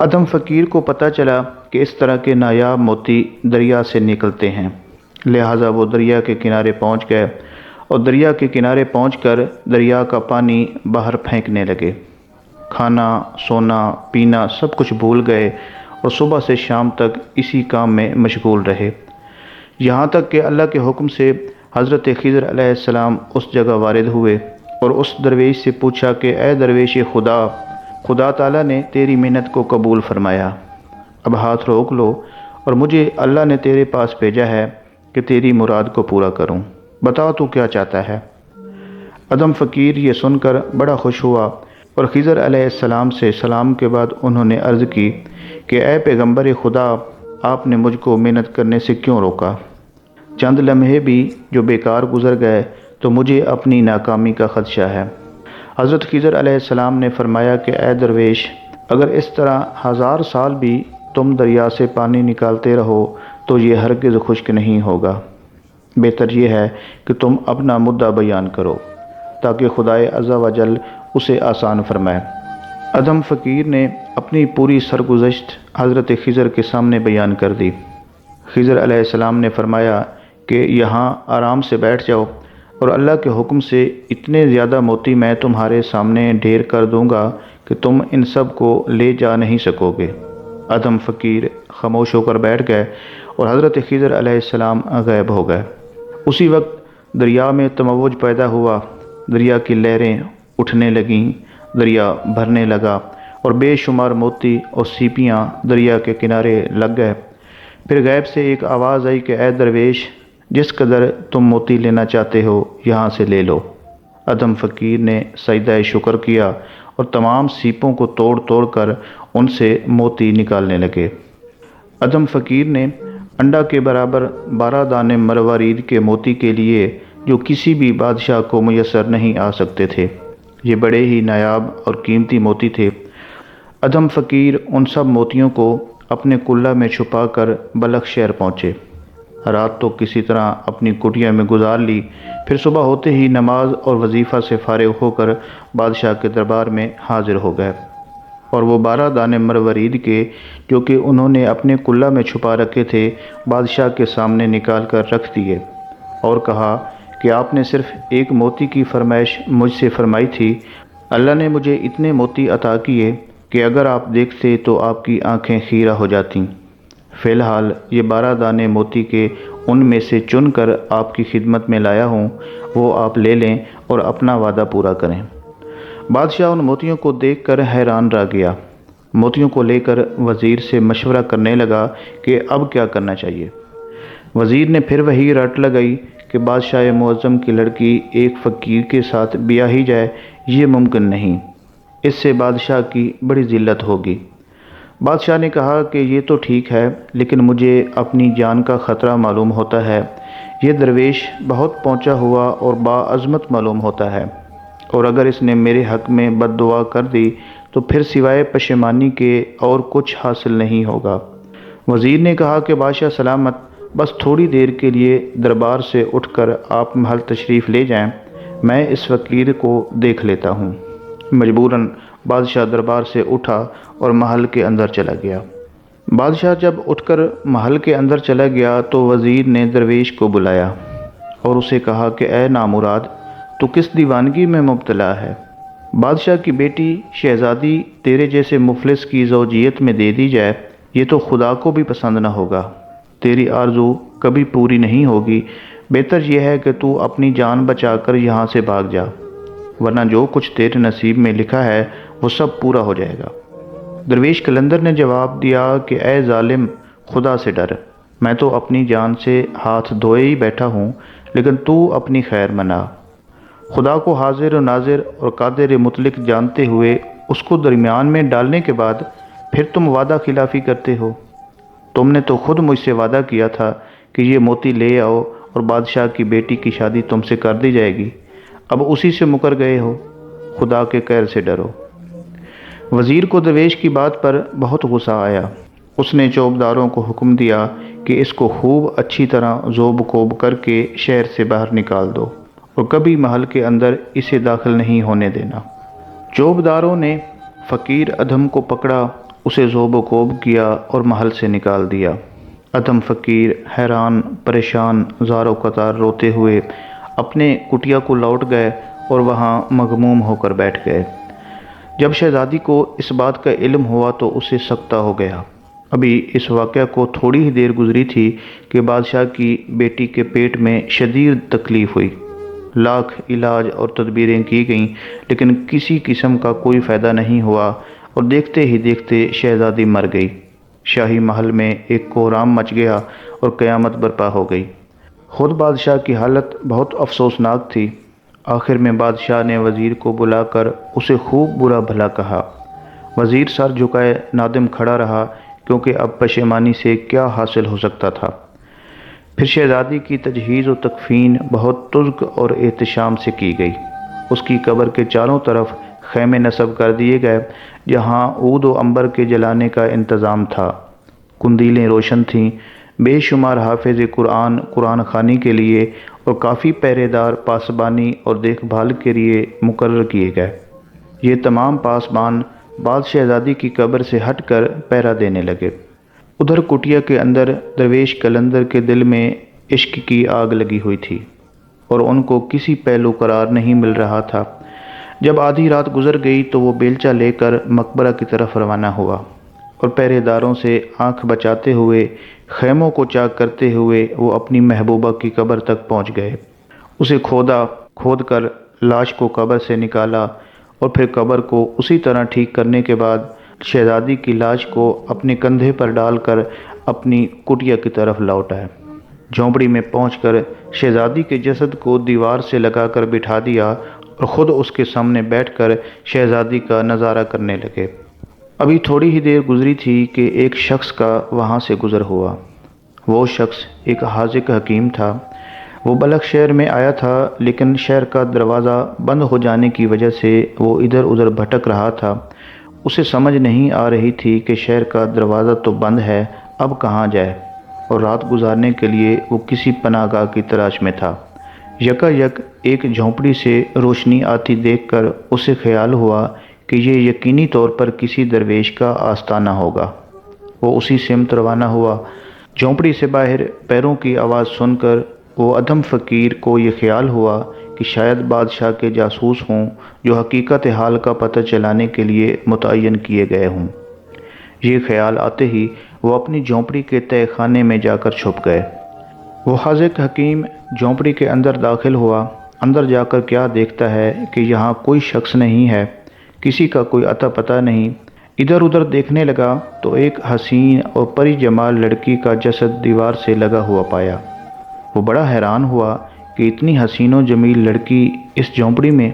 ادم فقیر کو پتہ چلا کہ اس طرح کے نایاب موتی دریا سے نکلتے ہیں، لہٰذا وہ دریا کے کنارے پہنچ گئے اور دریا کے کنارے پہنچ کر دریا کا پانی باہر پھینکنے لگے۔ کھانا، سونا، پینا سب کچھ بھول گئے اور صبح سے شام تک اسی کام میں مشغول رہے، یہاں تک کہ اللہ کے حکم سے حضرت خضر علیہ السلام اس جگہ وارد ہوئے اور اس درویش سے پوچھا کہ اے درویش خدا تعالیٰ نے تیری محنت کو قبول فرمایا، اب ہاتھ روک لو اور مجھے اللہ نے تیرے پاس بھیجا ہے کہ تیری مراد کو پورا کروں، بتا تو کیا چاہتا ہے۔ ادم فقیر یہ سن کر بڑا خوش ہوا اور خضر علیہ السلام سے سلام کے بعد انہوں نے عرض کی کہ اے پیغمبر خدا، آپ نے مجھ کو محنت کرنے سے کیوں روکا؟ چند لمحے بھی جو بیکار گزر گئے تو مجھے اپنی ناکامی کا خدشہ ہے۔ حضرت خضر علیہ السلام نے فرمایا کہ اے درویش، اگر اس طرح 1000 سال بھی تم دریا سے پانی نکالتے رہو تو یہ ہرگز خشک نہیں ہوگا، بہتر یہ ہے کہ تم اپنا مدعا بیان کرو تاکہ خدائے عز و جل اسے آسان فرمائے۔ ادم فقیر نے اپنی پوری سرگزشت حضرت خضر کے سامنے بیان کر دی۔ خضر علیہ السلام نے فرمایا کہ یہاں آرام سے بیٹھ جاؤ اور اللہ کے حکم سے اتنے زیادہ موتی میں تمہارے سامنے ڈھیر کر دوں گا کہ تم ان سب کو لے جا نہیں سکو گے۔ ادم فقیر خاموش ہو کر بیٹھ گئے اور حضرت خضر علیہ السلام غائب ہو گئے۔ اسی وقت دریا میں تموج پیدا ہوا، دریا کی لہریں اٹھنے لگیں، دریا بھرنے لگا اور بے شمار موتی اور سیپیاں دریا کے کنارے لگ گئے۔ پھر غیب سے ایک آواز آئی کہ اے درویش، جس قدر تم موتی لینا چاہتے ہو یہاں سے لے لو۔ ادم فقیر نے سجدہ شکر کیا اور تمام سیپوں کو توڑ توڑ کر ان سے موتی نکالنے لگے۔ ادم فقیر نے انڈا کے برابر 12 دانے مروارید کے موتی کے لیے جو کسی بھی بادشاہ کو میسر نہیں آ سکتے تھے، یہ بڑے ہی نایاب اور قیمتی موتی تھے۔ ادم فقیر ان سب موتیوں کو اپنے کلہ میں چھپا کر بلخ شہر پہنچے۔ رات تو کسی طرح اپنی کٹیا میں گزار لی، پھر صبح ہوتے ہی نماز اور وظیفہ سے فارغ ہو کر بادشاہ کے دربار میں حاضر ہو گئے اور وہ 12 دانے مروارید کے جو کہ انہوں نے اپنے کلہ میں چھپا رکھے تھے بادشاہ کے سامنے نکال کر رکھ دیے اور کہا کہ آپ نے صرف ایک موتی کی فرمائش مجھ سے فرمائی تھی، اللہ نے مجھے اتنے موتی عطا کیے کہ اگر آپ دیکھتے تو آپ کی آنکھیں خیرہ ہو جاتیں۔ فی الحال یہ 12 دانے موتی کے ان میں سے چن کر آپ کی خدمت میں لایا ہوں، وہ آپ لے لیں اور اپنا وعدہ پورا کریں۔ بادشاہ ان موتیوں کو دیکھ کر حیران رہ گیا۔ موتیوں کو لے کر وزیر سے مشورہ کرنے لگا کہ اب کیا کرنا چاہیے۔ وزیر نے پھر وہی رٹ لگائی کہ بادشاہ معظم کی لڑکی ایک فقیر کے ساتھ بیاہی جائے، یہ ممکن نہیں، اس سے بادشاہ کی بڑی ذلت ہوگی۔ بادشاہ نے کہا کہ یہ تو ٹھیک ہے، لیکن مجھے اپنی جان کا خطرہ معلوم ہوتا ہے، یہ درویش بہت پہنچا ہوا اور باعظمت معلوم ہوتا ہے، اور اگر اس نے میرے حق میں بد دعا کر دی تو پھر سوائے پشیمانی کے اور کچھ حاصل نہیں ہوگا۔ وزیر نے کہا کہ بادشاہ سلامت، بس تھوڑی دیر کے لیے دربار سے اٹھ کر آپ محل تشریف لے جائیں، میں اس فقیر کو دیکھ لیتا ہوں۔ مجبوراً بادشاہ دربار سے اٹھا اور محل کے اندر چلا گیا۔ بادشاہ جب اٹھ کر محل کے اندر چلا گیا تو وزیر نے درویش کو بلایا اور اسے کہا کہ اے نامراد، تو کس دیوانگی میں مبتلا ہے؟ بادشاہ کی بیٹی شہزادی تیرے جیسے مفلس کی زوجیت میں دے دی جائے، یہ تو خدا کو بھی پسند نہ ہوگا، تیری آرزو کبھی پوری نہیں ہوگی، بہتر یہ ہے کہ تو اپنی جان بچا کر یہاں سے بھاگ جا، ورنہ جو کچھ تیرے نصیب میں لکھا ہے وہ سب پورا ہو جائے گا۔ درویش قلندر نے جواب دیا کہ اے ظالم، خدا سے ڈر، میں تو اپنی جان سے ہاتھ دھوئے ہی بیٹھا ہوں، لیکن تو اپنی خیر منا۔ خدا کو حاضر و ناظر اور قادر مطلق جانتے ہوئے اس کو درمیان میں ڈالنے کے بعد پھر تم وعدہ خلافی کرتے ہو۔ تم نے تو خود مجھ سے وعدہ کیا تھا کہ یہ موتی لے آؤ اور بادشاہ کی بیٹی کی شادی تم سے کر دی جائے گی، اب اسی سے مکر گئے ہو، خدا کے قہر سے ڈرو۔ وزیر کو درویش کی بات پر بہت غصہ آیا۔ اس نے چوبداروں کو حکم دیا کہ اس کو خوب اچھی طرح ذوب کوب کر کے شہر سے باہر نکال دو اور کبھی محل کے اندر اسے داخل نہیں ہونے دینا۔ چوبداروں نے فقیر ادم کو پکڑا اسے ذوب و کوب کیا اور محل سے نکال دیا۔ ادھم فقیر حیران پریشان زار و قطار روتے ہوئے اپنے کٹیا کو لوٹ گئے اور وہاں مغموم ہو کر بیٹھ گئے۔ جب شہزادی کو اس بات کا علم ہوا تو اسے سکتہ ہو گیا۔ ابھی اس واقعہ کو تھوڑی ہی دیر گزری تھی کہ بادشاہ کی بیٹی کے پیٹ میں شدید تکلیف ہوئی۔ لاکھ علاج اور تدبیریں کی گئیں لیکن کسی قسم کا کوئی فائدہ نہیں ہوا اور دیکھتے ہی دیکھتے شہزادی مر گئی۔ شاہی محل میں ایک کوہرام مچ گیا اور قیامت برپا ہو گئی۔ خود بادشاہ کی حالت بہت افسوسناک تھی۔ آخر میں بادشاہ نے وزیر کو بلا کر اسے خوب برا بھلا کہا۔ وزیر سر جھکائے نادم کھڑا رہا کیونکہ اب پشیمانی سے کیا حاصل ہو سکتا تھا۔ پھر شہزادی کی تجہیز و تکفین بہت تزک اور احتشام سے کی گئی۔ اس کی قبر کے چاروں طرف خیمے نصب کر دیے گئے جہاں عود و عنبر کے جلانے کا انتظام تھا۔ قندیلیں روشن تھیں، بے شمار حافظ قرآن قرآن خوانی کے لیے اور کافی پہرے دار پاسبانی اور دیکھ بھال کے لیے مقرر کیے گئے۔ یہ تمام پاسبان بعد شہزادی کی قبر سے ہٹ کر پہرا دینے لگے۔ ادھر کٹیا کے اندر درویش قلندر کے دل میں عشق کی آگ لگی ہوئی تھی اور ان کو کسی پہلو قرار نہیں مل رہا تھا۔ جب آدھی رات گزر گئی تو وہ بیلچہ لے کر مقبرہ کی طرف روانہ ہوا اور پہرے داروں سے آنکھ بچاتے ہوئے خیموں کو چاک کرتے ہوئے وہ اپنی محبوبہ کی قبر تک پہنچ گئے۔ اسے کھود کر لاش کو قبر سے نکالا اور پھر قبر کو اسی طرح ٹھیک کرنے کے بعد شہزادی کی لاش کو اپنے کندھے پر ڈال کر اپنی کٹیا کی طرف لوٹ آئے۔ جھونپڑی میں پہنچ کر شہزادی کے جسد کو دیوار سے لگا کر بٹھا دیا اور خود اس کے سامنے بیٹھ کر شہزادی کا نظارہ کرنے لگے۔ ابھی تھوڑی ہی دیر گزری تھی کہ ایک شخص کا وہاں سے گزر ہوا۔ وہ شخص ایک حاذق حکیم تھا۔ وہ بلخ شہر میں آیا تھا لیکن شہر کا دروازہ بند ہو جانے کی وجہ سے وہ ادھر ادھر بھٹک رہا تھا۔ اسے سمجھ نہیں آ رہی تھی کہ شہر کا دروازہ تو بند ہے، اب کہاں جائے، اور رات گزارنے کے لیے وہ کسی پناہ گاہ کی تلاش میں تھا۔ یکا یک ایک جھونپڑی سے روشنی آتی دیکھ کر اسے خیال ہوا کہ یہ یقینی طور پر کسی درویش کا آستانہ ہوگا۔ وہ اسی سمت روانہ ہوا۔ جھونپڑی سے باہر پیروں کی آواز سن کر وہ ادھم فقیر کو یہ خیال ہوا کہ شاید بادشاہ کے جاسوس ہوں جو حقیقت حال کا پتہ چلانے کے لیے متعین کیے گئے ہوں۔ یہ خیال آتے ہی وہ اپنی جھونپڑی کے تہہ خانے میں جا کر چھپ گئے۔ وہ حاذق حکیم جھونپڑی کے اندر داخل ہوا۔ اندر جا کر کیا دیکھتا ہے کہ یہاں کوئی شخص نہیں ہے، کسی کا کوئی اتا پتہ نہیں۔ ادھر ادھر دیکھنے لگا تو ایک حسین اور پری جمال لڑکی کا جسد دیوار سے لگا ہوا پایا۔ وہ بڑا حیران ہوا کہ اتنی حسین و جمیل لڑکی اس جھونپڑی میں۔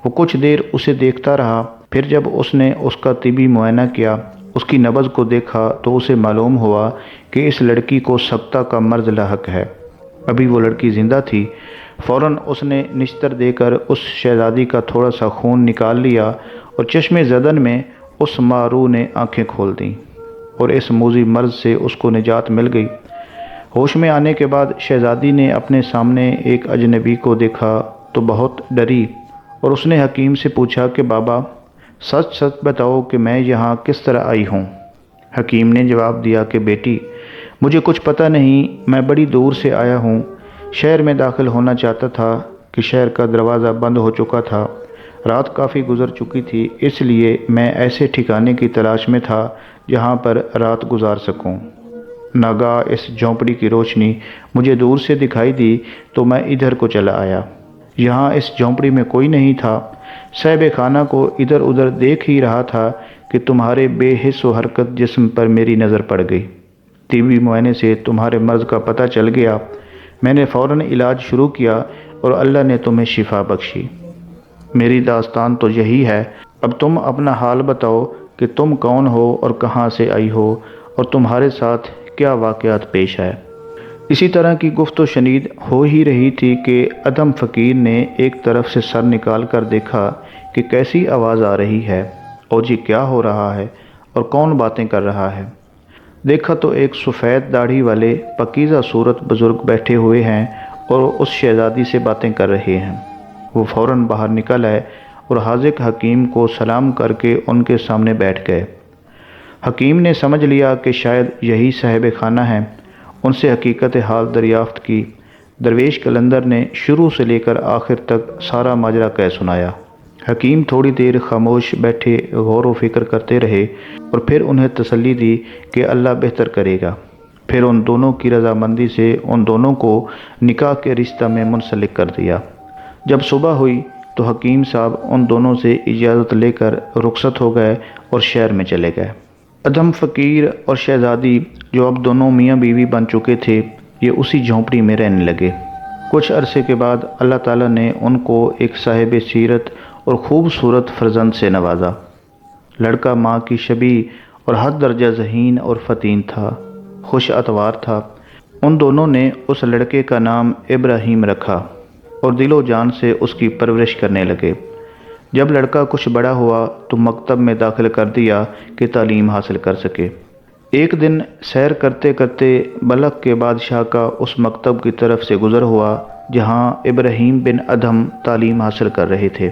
وہ کچھ دیر اسے دیکھتا رہا، پھر جب اس نے اس کا طبی معائنہ کیا، اس کی نبض کو دیکھا تو اسے معلوم ہوا کہ اس لڑکی کو سکتہ کا مرض لاحق ہے۔ ابھی وہ لڑکی زندہ تھی۔ فوراً اس نے نشتر دے کر اس شہزادی کا تھوڑا سا خون نکال لیا اور چشم زدن میں اس مارو نے آنکھیں کھول دیں اور اس موذی مرض سے اس کو نجات مل گئی۔ ہوش میں آنے کے بعد شہزادی نے اپنے سامنے ایک اجنبی کو دیکھا تو بہت ڈری اور اس نے حکیم سے پوچھا کہ بابا سچ سچ بتاؤ کہ میں یہاں کس طرح آئی ہوں۔ حکیم نے جواب دیا کہ بیٹی مجھے کچھ پتہ نہیں، میں بڑی دور سے آیا ہوں، شہر میں داخل ہونا چاہتا تھا کہ شہر کا دروازہ بند ہو چکا تھا، رات کافی گزر چکی تھی، اس لیے میں ایسے ٹھکانے کی تلاش میں تھا جہاں پر رات گزار سکوں۔ ناگاہ اس جھونپڑی کی روشنی مجھے دور سے دکھائی دی تو میں ادھر کو چلا آیا۔ یہاں اس جھونپڑی میں کوئی نہیں تھا۔ صاحب خانہ کو ادھر ادھر دیکھ ہی رہا تھا کہ تمہارے بے حس و حرکت جسم پر میری نظر پڑ گئی۔ طبی معائنے سے تمہارے مرض کا پتہ چل گیا۔ میں نے فوراً علاج شروع کیا اور اللہ نے تمہیں شفا بخشی۔ میری داستان تو یہی ہے، اب تم اپنا حال بتاؤ کہ تم کون ہو اور کہاں سے آئی ہو اور تمہارے ساتھ کیا واقعات پیش آئے۔ اسی طرح کی گفت و شنید ہو ہی رہی تھی کہ ادھم فقیر نے ایک طرف سے سر نکال کر دیکھا کہ کیسی آواز آ رہی ہے اور جی کیا ہو رہا ہے اور کون باتیں کر رہا ہے۔ دیکھا تو ایک سفید داڑھی والے پاکیزہ صورت بزرگ بیٹھے ہوئے ہیں اور اس شہزادی سے باتیں کر رہے ہیں۔ وہ فوراً باہر نکل آئے اور حاذق حکیم کو سلام کر کے ان کے سامنے بیٹھ گئے۔ حکیم نے سمجھ لیا کہ شاید یہی صاحب خانہ ہیں، ان سے حقیقت حال دریافت کی۔ درویش قلندر نے شروع سے لے کر آخر تک سارا ماجرا کہہ سنایا۔ حکیم تھوڑی دیر خاموش بیٹھے غور و فکر کرتے رہے اور پھر انہیں تسلی دی کہ اللہ بہتر کرے گا۔ پھر ان دونوں کی رضامندی سے ان دونوں کو نکاح کے رشتہ میں منسلک کر دیا۔ جب صبح ہوئی تو حکیم صاحب ان دونوں سے اجازت لے کر رخصت ہو گئے اور شہر میں چلے گئے۔ ادھم فقیر اور شہزادی جو اب دونوں میاں بیوی بن چکے تھے، یہ اسی جھونپڑی میں رہنے لگے۔ کچھ عرصے کے بعد اللہ تعالیٰ نے ان کو ایک صاحب سیرت اور خوبصورت فرزند سے نوازا۔ لڑکا ماں کی شبیہ اور حد درجہ ذہین اور فطین تھا، خوش اتوار تھا۔ ان دونوں نے اس لڑکے کا نام ابراہیم رکھا اور دل و جان سے اس کی پرورش کرنے لگے۔ جب لڑکا کچھ بڑا ہوا تو مکتب میں داخل کر دیا کہ تعلیم حاصل کر سکے۔ ایک دن سیر کرتے کرتے بلخ کے بادشاہ کا اس مکتب کی طرف سے گزر ہوا جہاں ابراہیم بن ادھم تعلیم حاصل کر رہے تھے۔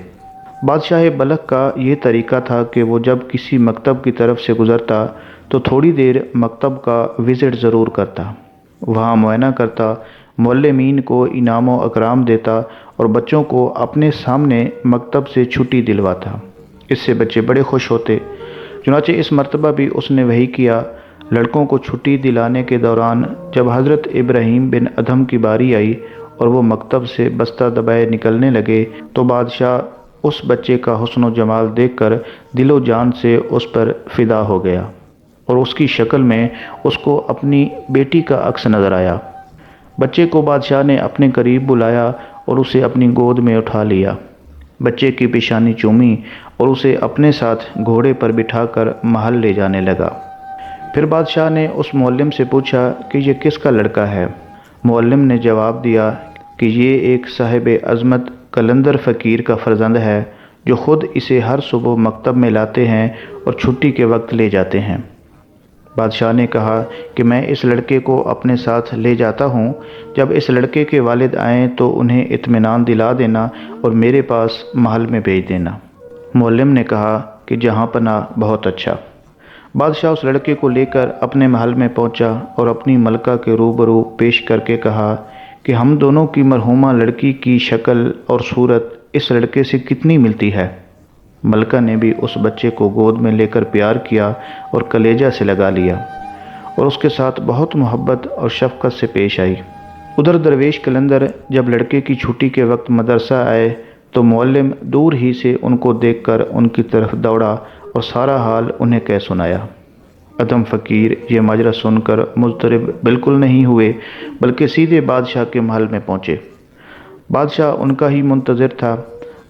بادشاہ بلخ کا یہ طریقہ تھا کہ وہ جب کسی مکتب کی طرف سے گزرتا تو تھوڑی دیر مکتب کا وزٹ ضرور کرتا، وہاں معائنہ کرتا، معلمین کو انعام و اکرام دیتا اور بچوں کو اپنے سامنے مکتب سے چھٹی دلواتا۔ اس سے بچے بڑے خوش ہوتے۔ چنانچہ اس مرتبہ بھی اس نے وہی کیا۔ لڑکوں کو چھٹی دلانے کے دوران جب حضرت ابراہیم بن ادھم کی باری آئی اور وہ مکتب سے بستہ دبائے نکلنے لگے تو بادشاہ اس بچے کا حسن و جمال دیکھ کر دل و جان سے اس پر فدا ہو گیا اور اس کی شکل میں اس کو اپنی بیٹی کا عکس نظر آیا۔ بچے کو بادشاہ نے اپنے قریب بلایا اور اسے اپنی گود میں اٹھا لیا۔ بچے کی پیشانی چومی اور اسے اپنے ساتھ گھوڑے پر بٹھا کر محل لے جانے لگا۔ پھر بادشاہ نے اس معلم سے پوچھا کہ یہ کس کا لڑکا ہے؟ معلم نے جواب دیا کہ یہ ایک صاحب عظمت قلندر فقیر کا فرزند ہے جو خود اسے ہر صبح مکتب میں لاتے ہیں اور چھٹی کے وقت لے جاتے ہیں۔ بادشاہ نے کہا کہ میں اس لڑکے کو اپنے ساتھ لے جاتا ہوں، جب اس لڑکے کے والد آئیں تو انہیں اطمینان دلا دینا اور میرے پاس محل میں بھیج دینا۔ معلم نے کہا کہ جہاں پناہ بہت اچھا۔ بادشاہ اس لڑکے کو لے کر اپنے محل میں پہنچا اور اپنی ملکہ کے روبرو پیش کر کے کہا کہ ہم دونوں کی مرحومہ لڑکی کی شکل اور صورت اس لڑکے سے کتنی ملتی ہے۔ ملکہ نے بھی اس بچے کو گود میں لے کر پیار کیا اور کلیجہ سے لگا لیا اور اس کے ساتھ بہت محبت اور شفقت سے پیش آئی۔ ادھر درویش قلندر جب لڑکے کی چھٹی کے وقت مدرسہ آئے تو معلم دور ہی سے ان کو دیکھ کر ان کی طرف دوڑا اور سارا حال انہیں کہہ سنایا۔ ادھم فقیر یہ ماجرا سن کر مضطرب بالکل نہیں ہوئے بلکہ سیدھے بادشاہ کے محل میں پہنچے۔ بادشاہ ان کا ہی منتظر تھا۔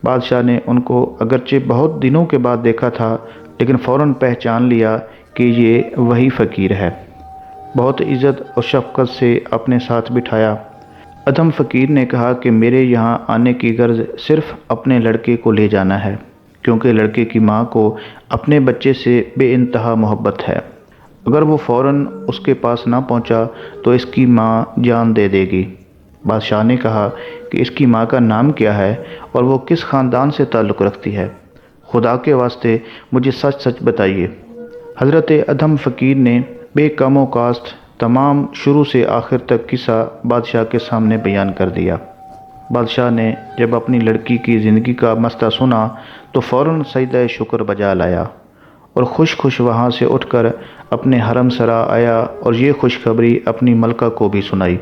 بادشاہ نے ان کو اگرچہ بہت دنوں کے بعد دیکھا تھا لیکن فوراً پہچان لیا کہ یہ وہی فقیر ہے۔ بہت عزت اور شفقت سے اپنے ساتھ بٹھایا۔ ادھم فقیر نے کہا کہ میرے یہاں آنے کی غرض صرف اپنے لڑکے کو لے جانا ہے، کیونکہ لڑکے کی ماں کو اپنے بچے سے بے انتہا محبت ہے۔ اگر وہ فوراً اس کے پاس نہ پہنچا تو اس کی ماں جان دے دے گی۔ بادشاہ نے کہا کہ اس کی ماں کا نام کیا ہے اور وہ کس خاندان سے تعلق رکھتی ہے؟ خدا کے واسطے مجھے سچ سچ بتائیے۔ حضرت ادھم فقیر نے بے کم و کاست تمام شروع سے آخر تک قصہ بادشاہ کے سامنے بیان کر دیا۔ بادشاہ نے جب اپنی لڑکی کی زندگی کا مسئلہ سنا تو فوراً سجدہ شکر بجا لایا اور خوش خوش وہاں سے اٹھ کر اپنے حرم سرا آیا اور یہ خوشخبری اپنی ملکہ کو بھی سنائی۔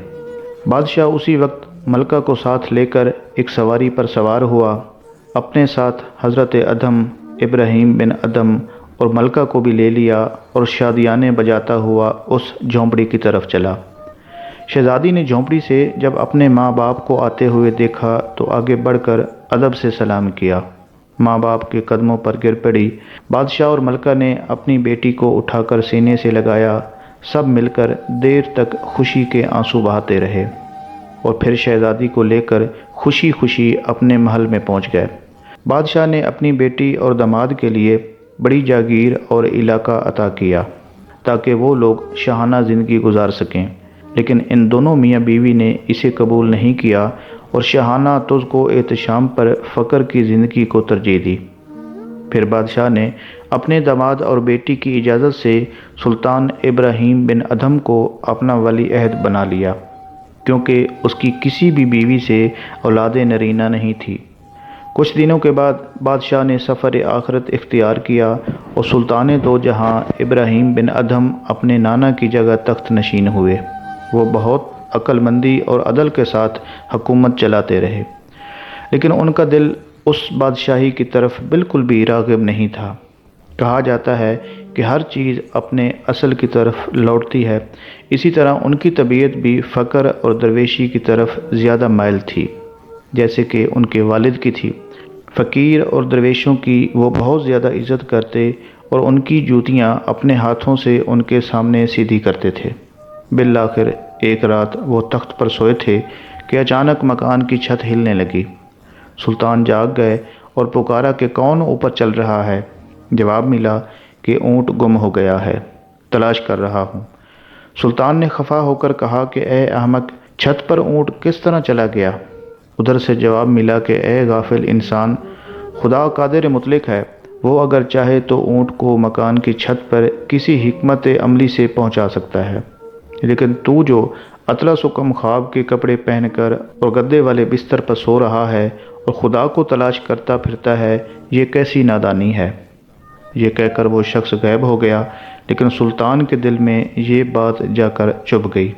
بادشاہ اسی وقت ملکہ کو ساتھ لے کر ایک سواری پر سوار ہوا، اپنے ساتھ حضرت ادھم، ابراہیم بن ادھم اور ملکہ کو بھی لے لیا اور شادیانے بجاتا ہوا اس جھونپڑی کی طرف چلا۔ شہزادی نے جھونپڑی سے جب اپنے ماں باپ کو آتے ہوئے دیکھا تو آگے بڑھ کر ادب سے سلام کیا، ماں باپ کے قدموں پر گر پڑی۔ بادشاہ اور ملکہ نے اپنی بیٹی کو اٹھا کر سینے سے لگایا، سب مل کر دیر تک خوشی کے آنسو بہاتے رہے اور پھر شہزادی کو لے کر خوشی خوشی اپنے محل میں پہنچ گئے۔ بادشاہ نے اپنی بیٹی اور داماد کے لیے بڑی جاگیر اور علاقہ عطا کیا تاکہ وہ لوگ شاہانہ زندگی گزار سکیں، لیکن ان دونوں میاں بیوی نے اسے قبول نہیں کیا اور شاہانہ طز کو احتشام پر فقر کی زندگی کو ترجیح دی۔ پھر بادشاہ نے اپنے داماد اور بیٹی کی اجازت سے سلطان ابراہیم بن ادھم کو اپنا ولی عہد بنا لیا، کیونکہ اس کی کسی بھی بیوی سے اولاد نرینہ نہیں تھی۔ کچھ دنوں کے بعد بادشاہ نے سفر آخرت اختیار کیا اور سلطان دو جہاں ابراہیم بن ادھم اپنے نانا کی جگہ تخت نشین ہوئے۔ وہ بہت عقل مندی اور عدل کے ساتھ حکومت چلاتے رہے، لیکن ان کا دل اس بادشاہی کی طرف بالکل بھی راغب نہیں تھا۔ کہا جاتا ہے کہ ہر چیز اپنے اصل کی طرف لوٹتی ہے، اسی طرح ان کی طبیعت بھی فقر اور درویشی کی طرف زیادہ مائل تھی، جیسے کہ ان کے والد کی تھی۔ فقیر اور درویشوں کی وہ بہت زیادہ عزت کرتے اور ان کی جوتیاں اپنے ہاتھوں سے ان کے سامنے سیدھی کرتے تھے۔ بالآخر ایک رات وہ تخت پر سوئے تھے کہ اچانک مکان کی چھت ہلنے لگی۔ سلطان جاگ گئے اور پکارا کہ کون اوپر چل رہا ہے؟ جواب ملا کہ اونٹ گم ہو گیا ہے، تلاش کر رہا ہوں۔ سلطان نے خفا ہو کر کہا کہ اے احمق، چھت پر اونٹ کس طرح چلا گیا؟ ادھر سے جواب ملا کہ اے غافل انسان، خدا قادر مطلق ہے، وہ اگر چاہے تو اونٹ کو مکان کی چھت پر کسی حکمت عملی سے پہنچا سکتا ہے، لیکن تو جو اطلس و کم خواب کے کپڑے پہن کر اور گدے والے بستر پر سو رہا ہے اور خدا کو تلاش کرتا پھرتا ہے، یہ کیسی نادانی ہے؟ یہ کہہ کر وہ شخص غائب ہو گیا، لیکن سلطان کے دل میں یہ بات جا کر چبھ گئی۔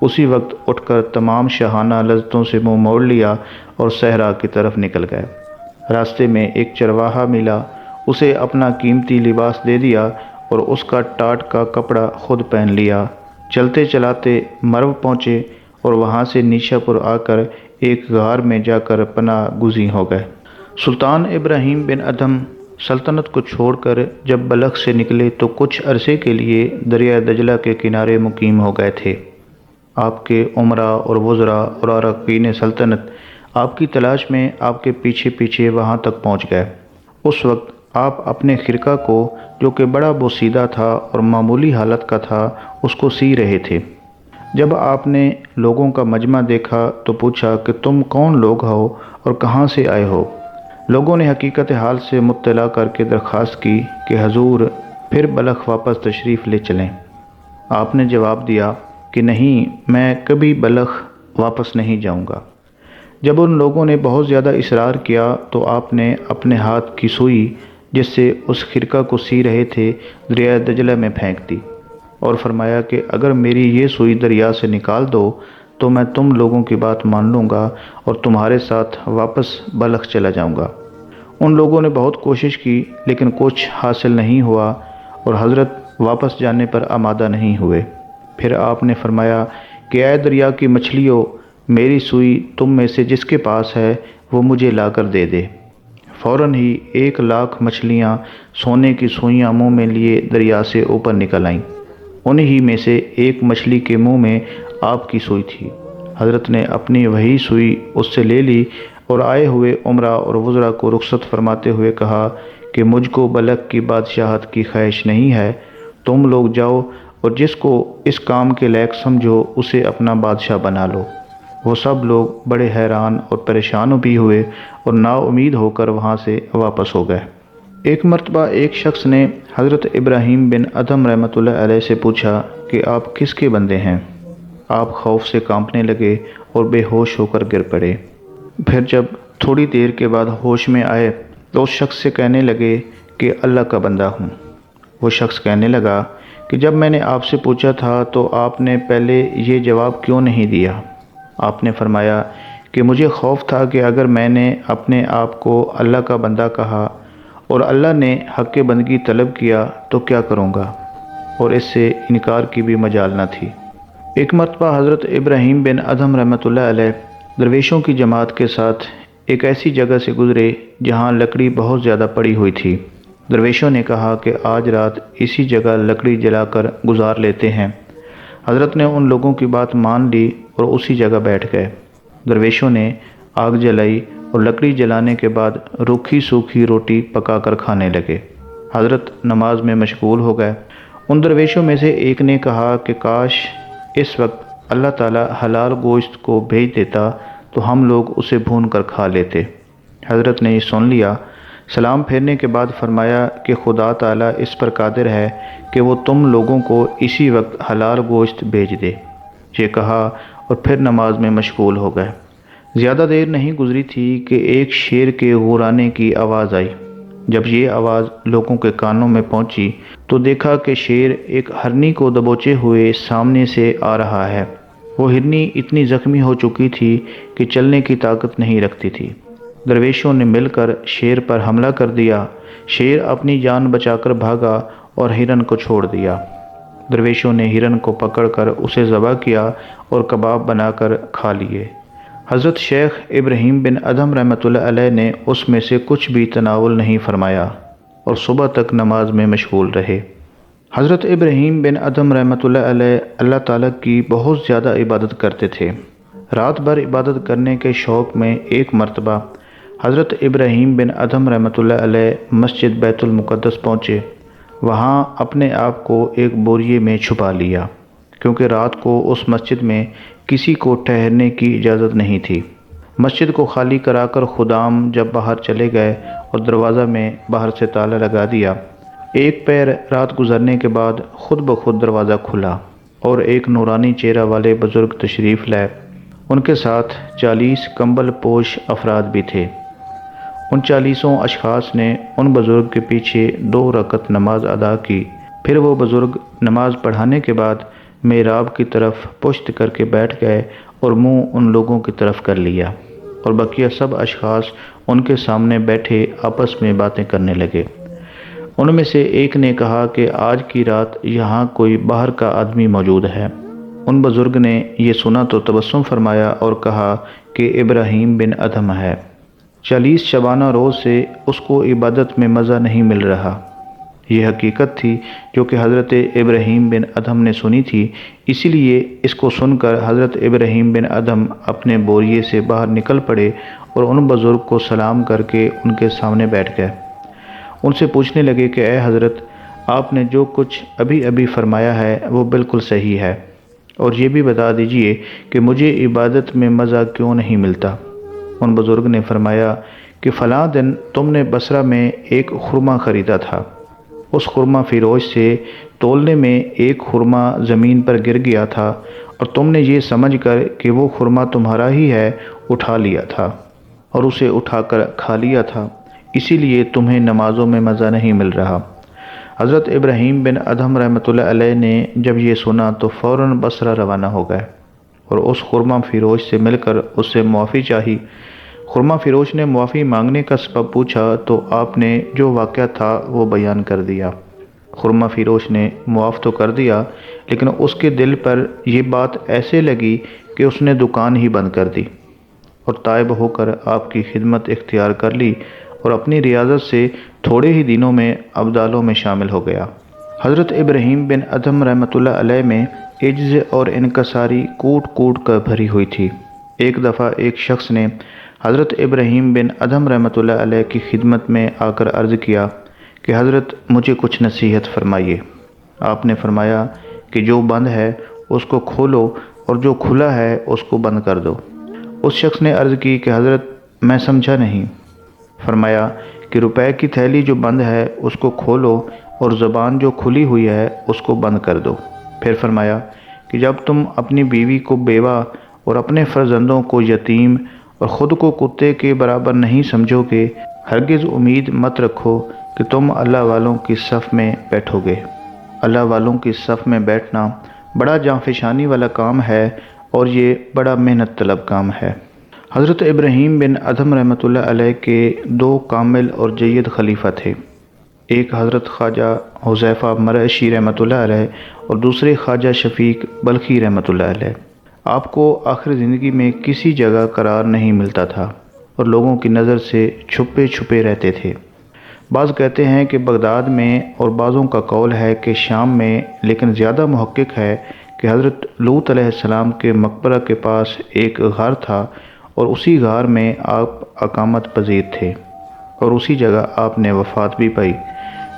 اسی وقت اٹھ کر تمام شاہانہ لذتوں سے منہ موڑ لیا اور صحرا کی طرف نکل گئے۔ راستے میں ایک چرواہا ملا، اسے اپنا قیمتی لباس دے دیا اور اس کا ٹاٹ کا کپڑا خود پہن لیا۔ چلتے چلاتے مرو پہنچے اور وہاں سے نیشا پور آ کر ایک غار میں جا کر پناہ گزین ہو گئے۔ سلطان ابراہیم بن ادھم سلطنت کو چھوڑ کر جب بلخ سے نکلے تو کچھ عرصے کے لیے دریا دجلہ کے کنارے مقیم ہو گئے تھے۔ آپ کے امراء اور وزراء اور اراکین سلطنت آپ کی تلاش میں آپ کے پیچھے پیچھے وہاں تک پہنچ گئے۔ اس وقت آپ اپنے خرقہ کو، جو کہ بڑا بوسیدہ تھا اور معمولی حالت کا تھا، اس کو سی رہے تھے۔ جب آپ نے لوگوں کا مجمع دیکھا تو پوچھا کہ تم کون لوگ ہو اور کہاں سے آئے ہو؟ لوگوں نے حقیقت حال سے مطلع کر کے درخواست کی کہ حضور پھر بلخ واپس تشریف لے چلیں۔ آپ نے جواب دیا کہ نہیں، میں کبھی بلخ واپس نہیں جاؤں گا۔ جب ان لوگوں نے بہت زیادہ اصرار کیا تو آپ نے اپنے ہاتھ کی سوئی جس سے اس خرقہ کو سی رہے تھے دریا دجلہ میں پھینک دی اور فرمایا کہ اگر میری یہ سوئی دریا سے نکال دو تو میں تم لوگوں کی بات مان لوں گا اور تمہارے ساتھ واپس بلخ چلا جاؤں گا۔ ان لوگوں نے بہت کوشش کی لیکن کچھ حاصل نہیں ہوا اور حضرت واپس جانے پر آمادہ نہیں ہوئے۔ پھر آپ نے فرمایا کہ اے دریا کی مچھلیوں، میری سوئی تم میں سے جس کے پاس ہے وہ مجھے لا کر دے دے۔ فوراً ہی 1,00,000 مچھلیاں سونے کی سوئیاں منہ میں لیے دریا سے اوپر نکل آئیں۔ انہی میں سے ایک مچھلی کے منہ میں آپ کی سوئی تھی۔ حضرت نے اپنی وہی سوئی اس سے لے لی اور آئے ہوئے امراء اور وزراء کو رخصت فرماتے ہوئے کہا کہ مجھ کو بلخ کی بادشاہت کی خواہش نہیں ہے، تم لوگ جاؤ اور جس کو اس کام کے لائق سمجھو اسے اپنا بادشاہ بنا لو۔ وہ سب لوگ بڑے حیران اور پریشان بھی ہوئے اور نا امید ہو کر وہاں سے واپس ہو گئے۔ ایک مرتبہ ایک شخص نے حضرت ابراہیم بن ادھم رحمۃ اللہ علیہ سے پوچھا کہ آپ کس کے بندے ہیں؟ آپ خوف سے کانپنے لگے اور بے ہوش ہو کر گر پڑے۔ پھر جب تھوڑی دیر کے بعد ہوش میں آئے تو اس شخص سے کہنے لگے کہ اللہ کا بندہ ہوں۔ وہ شخص کہنے لگا کہ جب میں نے آپ سے پوچھا تھا تو آپ نے پہلے یہ جواب کیوں نہیں دیا؟ آپ نے فرمایا کہ مجھے خوف تھا کہ اگر میں نے اپنے آپ کو اللہ کا بندہ کہا اور اللہ نے حق بندگی طلب کیا تو کیا کروں گا، اور اس سے انکار کی بھی مجال نہ تھی۔ ایک مرتبہ حضرت ابراہیم بن ادھم رحمۃ اللہ علیہ درویشوں کی جماعت کے ساتھ ایک ایسی جگہ سے گزرے جہاں لکڑی بہت زیادہ پڑی ہوئی تھی۔ درویشوں نے کہا کہ آج رات اسی جگہ لکڑی جلا کر گزار لیتے ہیں۔ حضرت نے ان لوگوں کی بات مان لی اور اسی جگہ بیٹھ گئے۔ درویشوں نے آگ جلائی اور لکڑی جلانے کے بعد روکھی سوکھی روٹی پکا کر کھانے لگے۔ حضرت نماز میں مشغول ہو گئے۔ ان درویشوں میں سے ایک نے کہا کہ کاش اس وقت اللہ تعالیٰ حلال گوشت کو بھیج دیتا تو ہم لوگ اسے بھون کر کھا لیتے۔ حضرت نے یہ سن لیا، سلام پھیرنے کے بعد فرمایا کہ خدا تعالیٰ اس پر قادر ہے کہ وہ تم لوگوں کو اسی وقت حلال گوشت بھیج دے۔ یہ کہا اور پھر نماز میں مشغول ہو گئے۔ زیادہ دیر نہیں گزری تھی کہ ایک شیر کے غرانے کی آواز آئی۔ جب یہ آواز لوگوں کے کانوں میں پہنچی تو دیکھا کہ شیر ایک ہرنی کو دبوچے ہوئے سامنے سے آ رہا ہے۔ وہ ہرنی اتنی زخمی ہو چکی تھی کہ چلنے کی طاقت نہیں رکھتی تھی۔ درویشوں نے مل کر شیر پر حملہ کر دیا۔ شیر اپنی جان بچا کر بھاگا اور ہرن کو چھوڑ دیا۔ درویشوں نے ہرن کو پکڑ کر اسے ذبح کیا اور کباب بنا کر کھا لیے۔ حضرت شیخ ابراہیم بن ادھم رحمۃ اللہ علیہ نے اس میں سے کچھ بھی تناول نہیں فرمایا اور صبح تک نماز میں مشغول رہے۔ حضرت ابراہیم بن ادھم رحمۃ اللہ علیہ اللہ تعالیٰ کی بہت زیادہ عبادت کرتے تھے۔ رات بھر عبادت کرنے کے شوق میں ایک مرتبہ حضرت ابراہیم بن ادھم رحمۃ اللہ علیہ مسجد بیت المقدس پہنچے۔ وہاں اپنے آپ کو ایک بوریے میں چھپا لیا، کیونکہ رات کو اس مسجد میں کسی کو ٹھہرنے کی اجازت نہیں تھی۔ مسجد کو خالی کرا کر خدام جب باہر چلے گئے اور دروازہ میں باہر سے تالا لگا دیا، ایک پیر رات گزرنے کے بعد خود بخود دروازہ کھلا اور ایک نورانی چہرہ والے بزرگ تشریف لائے۔ ان کے ساتھ 40 کمبل پوش افراد بھی تھے۔ ان 40 اشخاص نے ان بزرگ کے پیچھے 2 رکعت نماز ادا کی۔ پھر وہ بزرگ نماز پڑھانے کے بعد محراب کی طرف پشت کر کے بیٹھ گئے اور منہ ان لوگوں کی طرف کر لیا، اور بقیہ سب اشخاص ان کے سامنے بیٹھے آپس میں باتیں کرنے لگے۔ ان میں سے ایک نے کہا کہ آج کی رات یہاں کوئی باہر کا آدمی موجود ہے۔ ان بزرگ نے یہ سنا تو تبسم فرمایا اور کہا کہ ابراہیم بن ادھم ہے۔ 40 شبانہ روز سے اس کو عبادت میں مزہ نہیں مل رہا۔ یہ حقیقت تھی جو کہ حضرت ابراہیم بن ادھم نے سنی تھی، اسی لیے اس کو سن کر حضرت ابراہیم بن ادھم اپنے بوریے سے باہر نکل پڑے اور ان بزرگ کو سلام کر کے ان کے سامنے بیٹھ گئے۔ ان سے پوچھنے لگے کہ اے حضرت، آپ نے جو کچھ ابھی فرمایا ہے وہ بالکل صحیح ہے، اور یہ بھی بتا دیجئے کہ مجھے عبادت میں مزہ کیوں نہیں ملتا۔ ان بزرگ نے فرمایا کہ فلاں دن تم نے بصرہ میں ایک خرما خریدا تھا۔ اس خرما فروش سے تولنے میں ایک خرما زمین پر گر گیا تھا، اور تم نے یہ سمجھ کر کہ وہ خرما تمہارا ہی ہے اٹھا لیا تھا اور اسے اٹھا کر کھا لیا تھا، اسی لیے تمہیں نمازوں میں مزہ نہیں مل رہا۔ حضرت ابراہیم بن ادھم رحمۃ اللہ علیہ نے جب یہ سنا تو فوراً بصرہ روانہ ہو گئے اور اس خرما فروش سے مل کر اس سے معافی چاہی۔ خرما فروش نے معافی مانگنے کا سبب پوچھا تو آپ نے جو واقعہ تھا وہ بیان کر دیا۔ خرما فروش نے معاف تو کر دیا، لیکن اس کے دل پر یہ بات ایسے لگی کہ اس نے دکان ہی بند کر دی اور تائب ہو کر آپ کی خدمت اختیار کر لی اور اپنی ریاضت سے تھوڑے ہی دنوں میں ابدالوں میں شامل ہو گیا۔ حضرت ابراہیم بن ادھم رحمۃ اللہ علیہ میں عجز اور انکساری کوٹ کوٹ کر بھری ہوئی تھی۔ ایک دفعہ ایک شخص نے حضرت ابراہیم بن ادھم رحمۃ اللہ علیہ کی خدمت میں آ کر عرض کیا کہ حضرت مجھے کچھ نصیحت فرمائیے۔ آپ نے فرمایا کہ جو بند ہے اس کو کھولو اور جو کھلا ہے اس کو بند کر دو۔ اس شخص نے عرض کی کہ حضرت میں سمجھا نہیں۔ فرمایا کہ روپے کی تھیلی جو بند ہے اس کو کھولو اور زبان جو کھلی ہوئی ہے اس کو بند کر دو۔ پھر فرمایا کہ جب تم اپنی بیوی کو بیوہ اور اپنے فرزندوں کو یتیم اور خود کو کتے کے برابر نہیں سمجھو گے، ہرگز امید مت رکھو کہ تم اللہ والوں کی صف میں بیٹھو گے۔ اللہ والوں کی صف میں بیٹھنا بڑا جانفشانی والا کام ہے اور یہ بڑا محنت طلب کام ہے۔ حضرت ابراہیم بن ادھم رحمۃ اللہ علیہ کے 2 کامل اور جید خلیفہ تھے۔ ایک حضرت خواجہ حذیفہ مرعشی رحمۃ اللہ علیہ اور دوسرے خواجہ شفیق بلخی رحمۃ اللہ علیہ۔ آپ کو آخر زندگی میں کسی جگہ قرار نہیں ملتا تھا اور لوگوں کی نظر سے چھپے چھپے رہتے تھے۔ بعض کہتے ہیں کہ بغداد میں اور بعضوں کا قول ہے کہ شام میں، لیکن زیادہ محقق ہے کہ حضرت لوط علیہ السلام کے مقبرہ کے پاس ایک غار تھا اور اسی غار میں آپ اقامت پذیر تھے اور اسی جگہ آپ نے وفات بھی پائی۔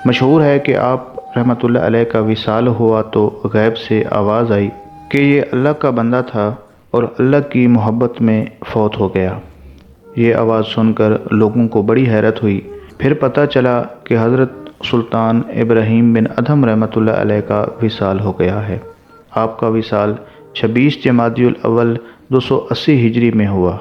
مشہور ہے کہ آپ رحمۃ اللہ علیہ کا وصال ہوا تو غیب سے آواز آئی کہ یہ اللہ کا بندہ تھا اور اللہ کی محبت میں فوت ہو گیا۔ یہ آواز سن کر لوگوں کو بڑی حیرت ہوئی۔ پھر پتہ چلا کہ حضرت سلطان ابراہیم بن ادھم رحمۃ اللہ علیہ کا وصال ہو گیا ہے۔ آپ کا وصال 26 جمادی الاول 280 ہجری میں ہوا۔